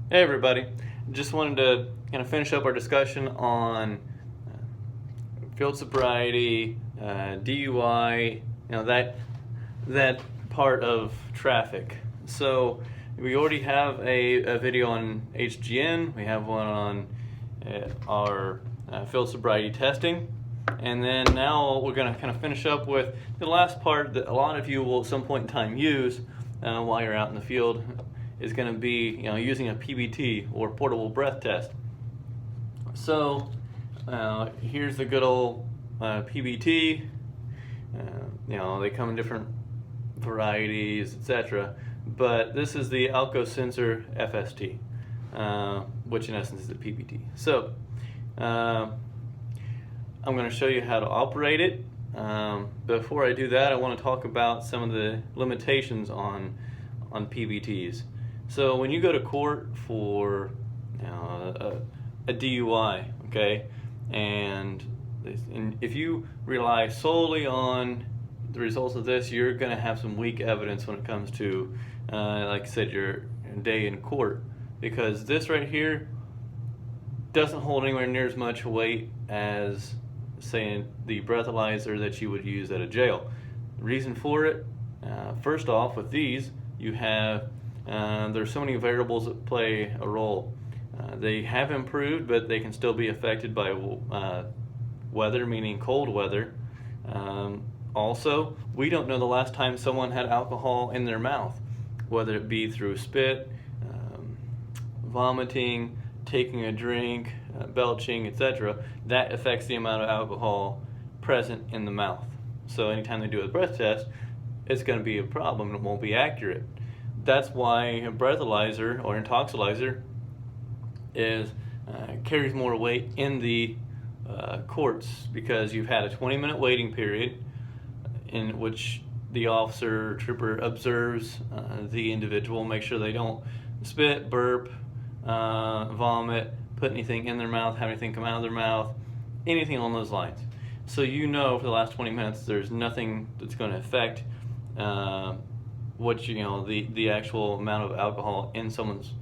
Hey everybody, just wanted to kind of finish up our discussion on field sobriety, DUI, that part of traffic. So we already have a video on HGN, we have one on our field sobriety testing, and then now we're going to kind of finish up with the last part that a lot of you will at some point in time use while you're out in the field is going to be using a PBT or portable breath test. So here's the good old PBT. They come in different varieties, etc. But this is the AlcoSensor FST, which in essence is the PBT. So I'm going to show you how to operate it. Before I do that, I want to talk about some of the limitations on PBTs. So when you go to court for a DUI, okay, and if you rely solely on the results of this, you're going to have some weak evidence when it comes to, like I said, your day in court, because this right here doesn't hold anywhere near as much weight as, say, the breathalyzer that you would use at a jail. The reason for it, first off, with these, you have there's so many variables that play a role. They have improved, but they can still be affected by weather, meaning cold weather. Also, we don't know the last time someone had alcohol in their mouth, whether it be through spit, vomiting, taking a drink, belching, etc. That affects the amount of alcohol present in the mouth. So anytime they do a breath test, it's going to be a problem and it won't be accurate. That's why a breathalyzer or intoxilyzer carries more weight in the courts, because you've had a 20-minute waiting period in which the officer or trooper observes the individual, make sure they don't spit, burp, vomit, put anything in their mouth, have anything come out of their mouth, anything along those lines. So for the last 20 minutes there's nothing that's going to affect the actual amount of alcohol in someone's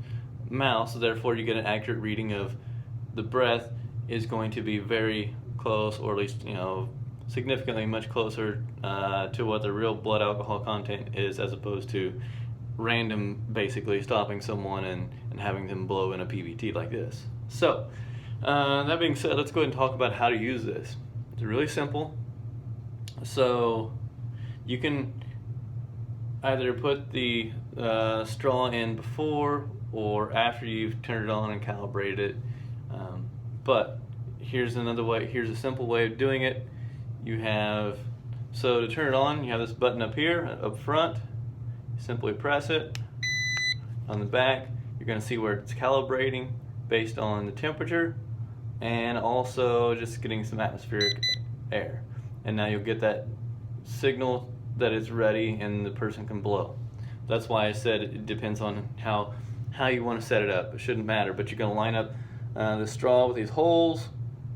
mouth, so therefore you get an accurate reading of the breath is going to be very close, or at least significantly much closer to what the real blood alcohol content is, as opposed to random basically stopping someone and having them blow in a PBT like this. So that being said, let's go ahead and talk about how to use this. It's really simple. So you can either put the straw in before or after you've turned it on and calibrated it. But here's a simple way of doing it. So to turn it on, you have this button up here, up front. Simply press it. On the back, you're going to see where it's calibrating based on the temperature and also just getting some atmospheric air. And now you'll get that signal that it's ready and the person can blow. That's why I said it depends on how you want to set it up. It shouldn't matter, but you're going to line up the straw with these holes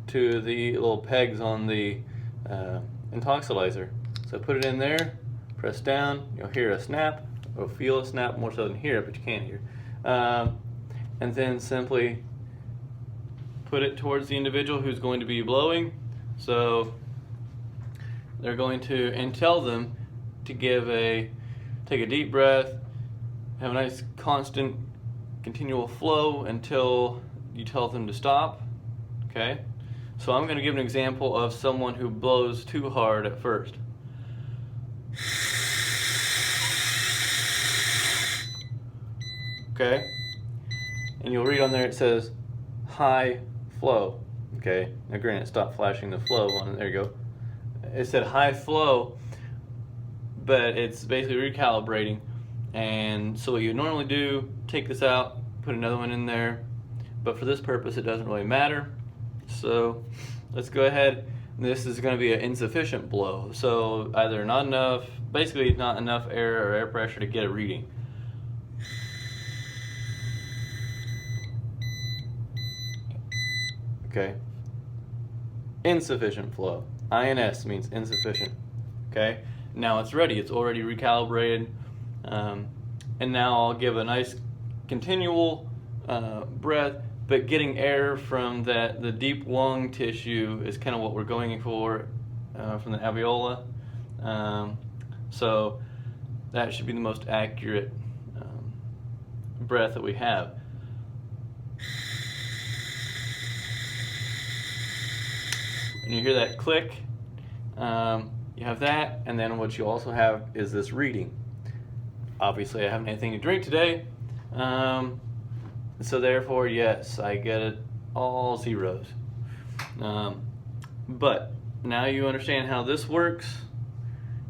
to the little pegs on the intoxilyzer. So put it in there, press down, you'll hear a snap, or feel a snap, more so than hear it, but you can hear. And then simply put it towards the individual who's going to be blowing. So they're going to, and tell them to take a deep breath, have a nice constant continual flow until you tell them to stop. Okay? So I'm going to give an example of someone who blows too hard at first. Okay? And you'll read on there, it says high flow. Okay? Now granted, stop flashing the flow on it. There you go. It said high flow, but it's basically recalibrating. And so what you normally do, take this out, put another one in there, but for this purpose it doesn't really matter. So let's go ahead. This is going to be an insufficient blow, so either not enough air or air pressure to get a reading. Okay, insufficient flow. INS means insufficient. Okay, now it's ready, it's already recalibrated, and now I'll give a nice continual breath, but getting air from the deep lung tissue is kind of what we're going for from the alveola. So that should be the most accurate breath that we have. And you hear that click, you have that, and then what you also have is this reading. Obviously I haven't had anything to drink today, so therefore yes, I get it all zeros. But now you understand how this works,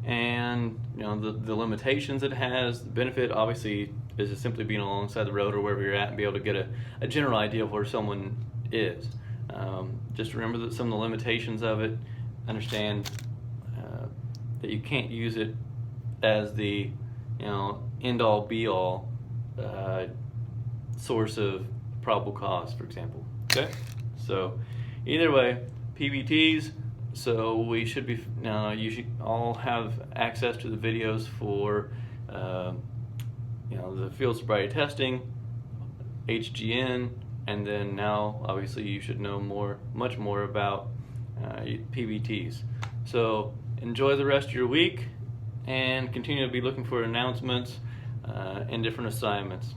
and you know the limitations it has. The benefit obviously is just simply being alongside the road or wherever you're at and be able to get a general idea of where someone is. Just remember that some of the limitations of it. Understand that you can't use it as the end all be all source of probable cause, for example. Okay, so either way, PBTs. So we should be you should all have access to the videos for the field sobriety testing, HGN, and then now obviously you should know much more about PBTs. So enjoy the rest of your week and continue to be looking for announcements and different assignments.